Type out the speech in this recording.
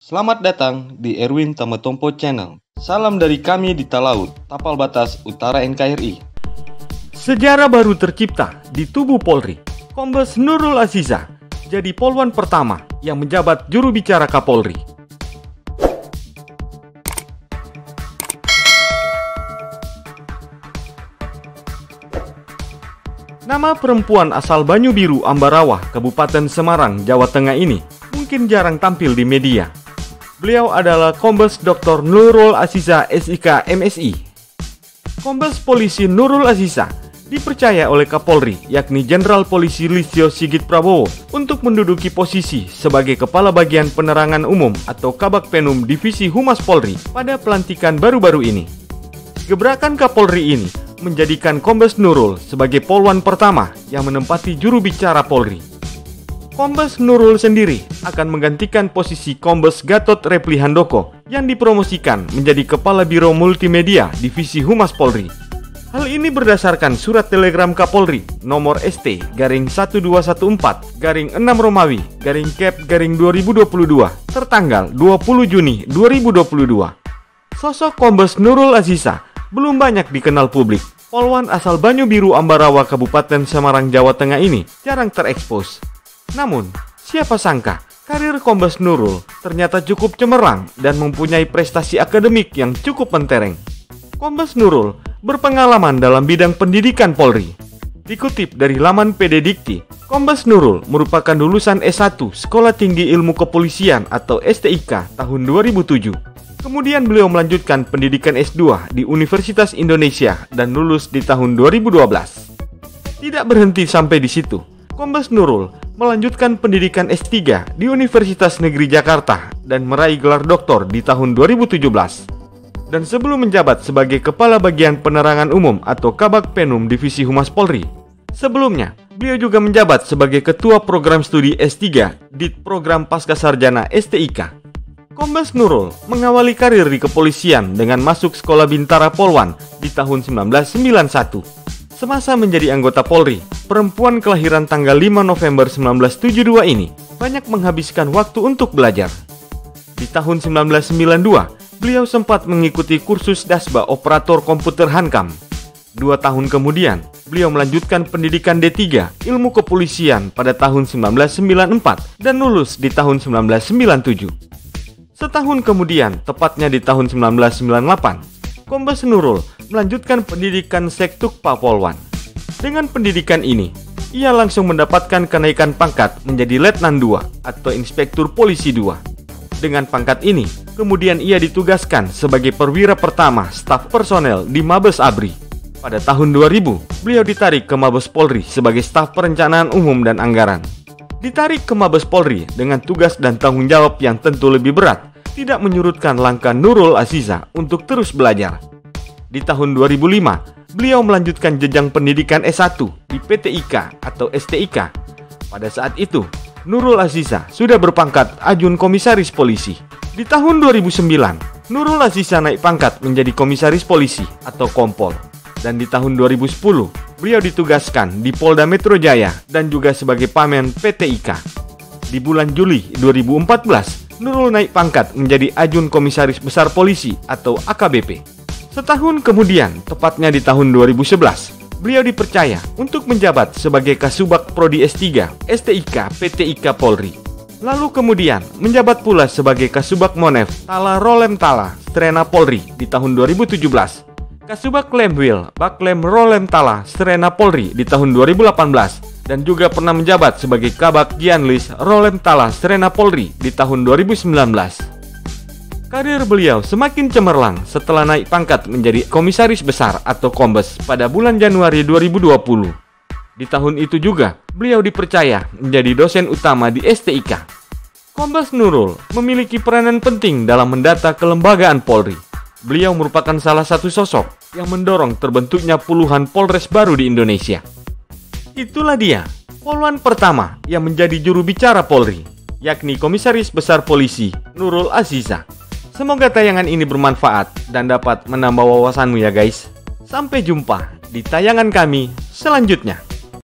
Selamat datang di Erwin Tametompo Channel. Salam dari kami di Talaut, Tapal Batas Utara NKRI. Sejarah baru tercipta di tubuh Polri. Kombes Nurul Aziza jadi polwan pertama yang menjabat juru bicara Kapolri. Nama perempuan asal Banyu Biru, Ambarawa, Kabupaten Semarang, Jawa Tengah ini mungkin jarang tampil di media. Beliau adalah Kombes Dr. Nurul Aziza, SIK, MSI. Kombes Polisi Nurul Aziza dipercaya oleh Kapolri, yakni Jenderal Polisi Listio Sigit Prabowo, untuk menduduki posisi sebagai Kepala Bagian Penerangan Umum atau Kabag Penum Divisi Humas Polri pada pelantikan baru-baru ini. Gebrakan Kapolri ini menjadikan Kombes Nurul sebagai polwan pertama yang menempati juru bicara Polri. Kombes Nurul sendiri akan menggantikan posisi Kombes Gatot Repli Handoko yang dipromosikan menjadi Kepala Biro Multimedia Divisi Humas Polri. Hal ini berdasarkan surat telegram Kapolri nomor ST-1214-6 Romawi Cap 2022 tertanggal 20 Juni 2022. Sosok Kombes Nurul Aziza belum banyak dikenal publik. Polwan asal Banyu Biru, Ambarawa, Kabupaten Semarang, Jawa Tengah ini jarang terekspos. Namun, siapa sangka karir Kombes Nurul ternyata cukup cemerlang dan mempunyai prestasi akademik yang cukup mentereng. Kombes Nurul berpengalaman dalam bidang pendidikan Polri. Dikutip dari laman PD Dikti, Kombes Nurul merupakan lulusan S1 Sekolah Tinggi Ilmu Kepolisian atau STIK tahun 2007. Kemudian beliau melanjutkan pendidikan S2 di Universitas Indonesia dan lulus di tahun 2012. Tidak berhenti sampai di situ, Kombes Nurul melanjutkan pendidikan S3 di Universitas Negeri Jakarta dan meraih gelar doktor di tahun 2017. Dan sebelum menjabat sebagai Kepala Bagian Penerangan Umum atau Kabag Penum Divisi Humas Polri, sebelumnya beliau juga menjabat sebagai Ketua Program Studi S3 di Program Pascasarjana STIK. Kombes Nurul mengawali karir di kepolisian dengan masuk Sekolah Bintara Polwan di tahun 1991. Semasa menjadi anggota Polri, perempuan kelahiran tanggal 5 November 1972 ini banyak menghabiskan waktu untuk belajar. Di tahun 1992, beliau sempat mengikuti kursus Dasba Operator Komputer Hankam. 2 tahun kemudian, beliau melanjutkan pendidikan D3 Ilmu Kepolisian pada tahun 1994 dan lulus di tahun 1997. Setahun kemudian, tepatnya di tahun 1998, Kombes Nurul melanjutkan pendidikan Sektuk Papolwan. Dengan pendidikan ini, ia langsung mendapatkan kenaikan pangkat menjadi Letnan 2 atau Inspektur Polisi 2. Dengan pangkat ini, kemudian ia ditugaskan sebagai perwira pertama staf personel di Mabes ABRI. Pada tahun 2000, beliau ditarik ke Mabes Polri sebagai staf perencanaan umum dan anggaran. Ditarik ke Mabes Polri dengan tugas dan tanggung jawab yang tentu lebih berat, tidak menyurutkan langkah Nurul Aziza untuk terus belajar. Di tahun 2005, beliau melanjutkan jenjang pendidikan S1 di PTIK atau STIK. Pada saat itu, Nurul Aziza sudah berpangkat Ajun Komisaris Polisi. Di tahun 2009, Nurul Aziza naik pangkat menjadi Komisaris Polisi atau Kompol. Dan di tahun 2010, beliau ditugaskan di Polda Metro Jaya dan juga sebagai Pamen PTIK. Di bulan Juli 2014, Nurul naik pangkat menjadi Ajun Komisaris Besar Polisi atau AKBP. Setahun kemudian, tepatnya di tahun 2011, beliau dipercaya untuk menjabat sebagai Kasubag Prodi S3 STIK PTIK Polri. Lalu kemudian menjabat pula sebagai Kasubag Monef Tala Rolem Tala Strena Polri di tahun 2017. Kasubag Lemwil Baklem Rolem Tala Strena Polri di tahun 2018 dan juga pernah menjabat sebagai Kabag Gianlis Rolem Tala Strena Polri di tahun 2019. Karir beliau semakin cemerlang setelah naik pangkat menjadi Komisaris Besar atau Kombes pada bulan Januari 2020. Di tahun itu juga beliau dipercaya menjadi dosen utama di STIK. Kombes Nurul memiliki peranan penting dalam mendata kelembagaan Polri. Beliau merupakan salah satu sosok yang mendorong terbentuknya puluhan Polres baru di Indonesia. Itulah dia, polwan pertama yang menjadi juru bicara Polri, yakni Komisaris Besar Polisi Nurul Aziza. Semoga tayangan ini bermanfaat dan dapat menambah wawasanmu ya guys. Sampai jumpa di tayangan kami selanjutnya.